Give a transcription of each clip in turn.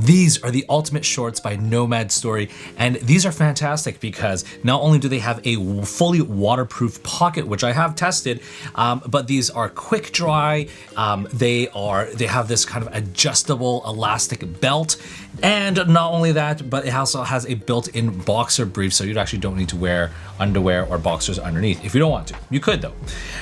These are the Ultimate Shorts by Nomad Story, and these are fantastic because not only do they have a fully waterproof pocket, which I have tested, but these are quick dry. They have this kind of adjustable elastic belt, and not only that, but it also has a built-in boxer brief, so you actually don't need to wear underwear or boxers underneath. If you don't want to, you could though.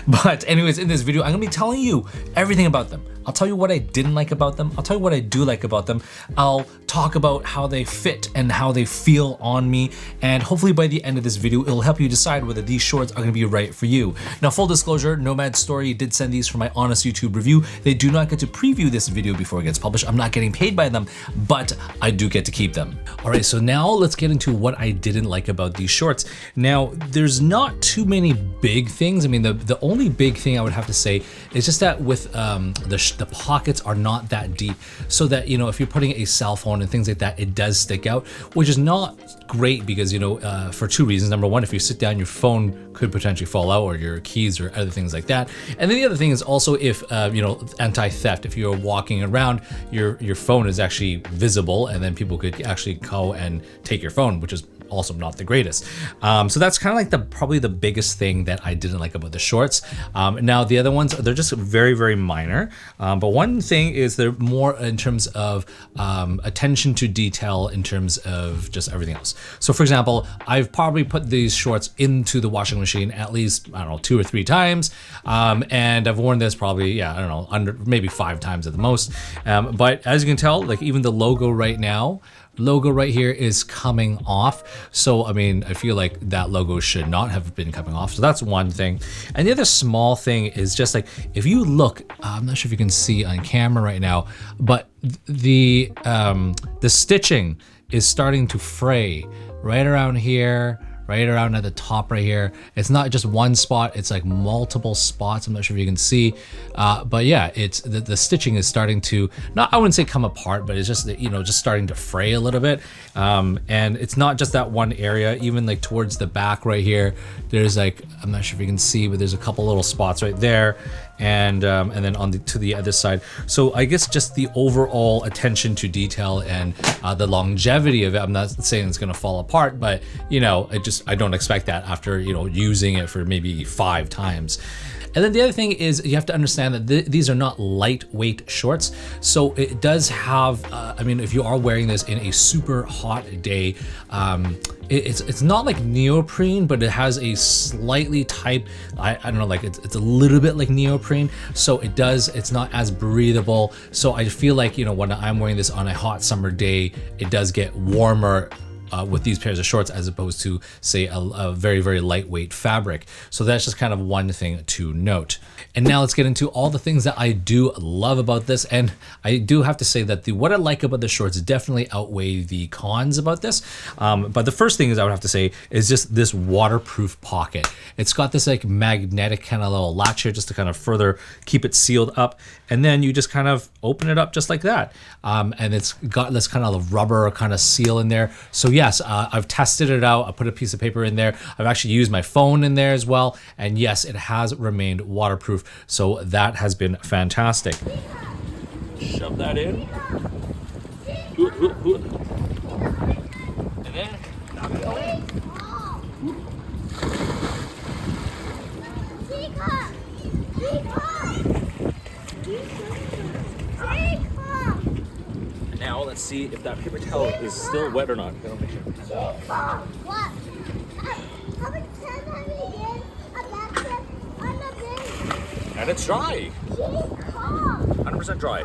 But anyways, in this video, I'm gonna be telling you everything about them. I'll tell you what I didn't like about them. I'll tell you what I do like about them. I'll talk about how they fit and how they feel on me. And hopefully by the end of this video, it'll help you decide whether these shorts are gonna be right for you. Now, full disclosure, Nomad Story did send these for my honest YouTube review. They do not get to preview this video before it gets published. I'm not getting paid by them, but I do get to keep them. All right, so now let's get into what I didn't like about these shorts. Now, there's not too many big things. I mean, the only big thing I would have to say is just that with the pockets are not that deep, so that, you know, if you're putting a cell phone and things like that, it does stick out, which is not great because, you know, for two reasons. Number one, if you sit down, your phone could potentially fall out, or your keys or other things like that. And then the other thing is also if, you know, anti-theft, if you're walking around, your phone is actually visible, and then people could actually go and take your phone, which is also not the greatest. So that's kind of like probably the biggest thing that I didn't like about the shorts. Now the other ones, they're just very, very minor. But one thing is they're more in terms of attention to detail in terms of just everything else. So for example, I've probably put these shorts into the washing machine at least, I don't know, 2 or 3 times. And I've worn this probably, yeah, I don't know, under maybe 5 times at the most. But as you can tell, like even the logo right here is coming off. So, I mean, I feel like that logo should not have been coming off. So that's one thing. And the other small thing is just like, if you look, I'm not sure if you can see on camera right now, but the stitching is starting to fray right around here, right around at the top right here. It's not just one spot, it's like multiple spots. I'm not sure if you can see, but yeah, it's the stitching is starting to, not, I wouldn't say come apart, but it's just, you know, just starting to fray a little bit. And it's not just that one area, even like towards the back right here, there's like, I'm not sure if you can see, but there's a couple little spots right there. And then on to the other side. So I guess just the overall attention to detail and the longevity of it. I'm not saying it's gonna fall apart, but you know, I don't expect that after, you know, using it for maybe 5 times. And then the other thing is you have to understand that these are not lightweight shorts. So it does have, I mean, if you are wearing this in a super hot day, it's not like neoprene, but it has a slightly type, I don't know, like it's a little bit like neoprene. So it's not as breathable. So I feel like, you know, when I'm wearing this on a hot summer day, it does get warmer with these pairs of shorts as opposed to, say, a very, very lightweight fabric. So that's just kind of one thing to note. And now let's get into all the things that I do love about this. And I do have to say that what I like about the shorts definitely outweigh the cons about this. But the first thing is I would have to say is just this waterproof pocket. It's got this like magnetic kind of little latch here just to kind of further keep it sealed up. And then you just kind of open it up just like that. And it's got this kind of rubber kind of seal in there. So yes, I've tested it out. I put a piece of paper in there. I've actually used my phone in there as well. And yes, it has remained waterproof. So that has been fantastic. Shove that in. And then knock it in. Now let's see if that paper towel is still wet or not. I'll make sure. What? And it's dry. 100% dry.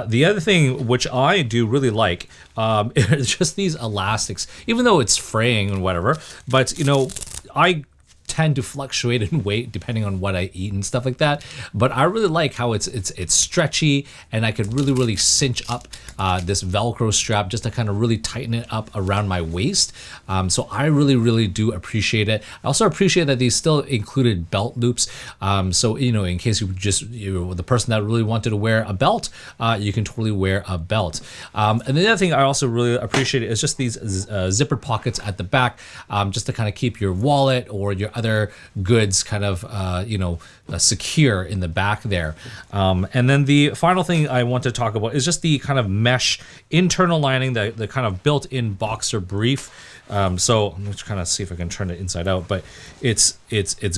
The other thing which I do really like is just these elastics, even though it's fraying and whatever, but you know, I tend to fluctuate in weight depending on what I eat and stuff like that. But I really like how it's stretchy, and I could really cinch up this Velcro strap just to kind of really tighten it up around my waist. So I really do appreciate it. I also appreciate that these still included belt loops. So, you know, in case you're the person that really wanted to wear a belt, you can totally wear a belt. And the other thing I also really appreciate is just these zippered pockets at the back, just to kind of keep your wallet or your other leather goods kind of, secure in the back there. And then the final thing I want to talk about is just the kind of mesh internal lining, the kind of built-in boxer brief. So I'm just kind of see if I can turn it inside out, but it's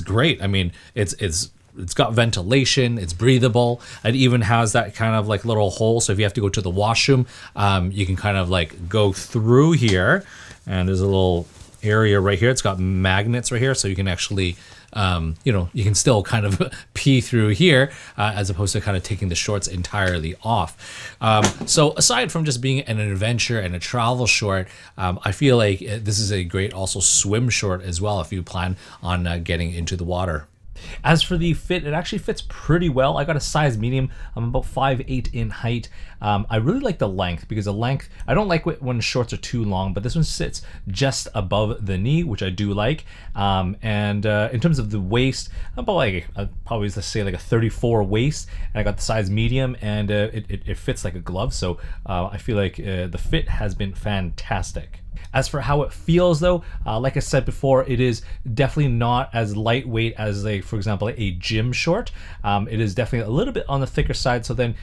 great. I mean, it's got ventilation, it's breathable. It even has that kind of like little hole. So if you have to go to the washroom, you can kind of like go through here, and there's a little area right here. It's got magnets right here. So you can actually, you can still kind of pee through here, as opposed to kind of taking the shorts entirely off. So aside from just being an adventure and a travel short, I feel like this is a great also swim short as well if you plan on getting into the water. As for the fit, it actually fits pretty well. I got a size medium. I'm about 5'8" in height. I really like the length, because the length, I don't like when shorts are too long, but this one sits just above the knee, which I do like. And in terms of the waist, I'm about like, probably let's say like a 34 waist, and I got the size medium, and it fits like a glove. So I feel like the fit has been fantastic. As for how it feels though, like I said before, it is definitely not as lightweight as for example, a gym short. It is definitely a little bit on the thicker side, so then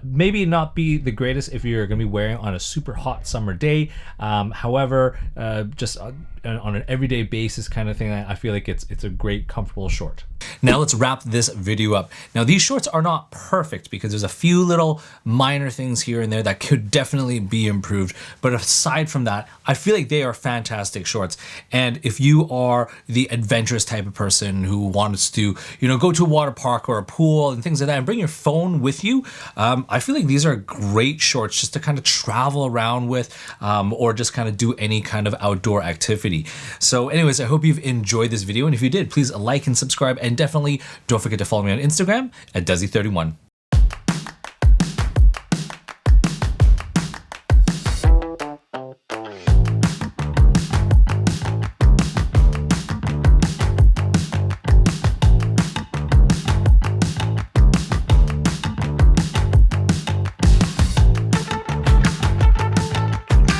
maybe not be the greatest if you're gonna be wearing on a super hot summer day. However, just on an everyday basis kind of thing, I feel like it's a great, comfortable short. Now let's wrap this video up. Now these shorts are not perfect because there's a few little minor things here and there that could definitely be improved. But aside from that, I feel like they are fantastic shorts. And if you are the adventurous type of person who wants to, go to a water park or a pool and things like that and bring your phone with you, I feel like these are great shorts just to kind of travel around with, or just kind of do any kind of outdoor activity. So anyways, I hope you've enjoyed this video. And if you did, please like and subscribe, and definitely don't forget to follow me on Instagram at Desy31.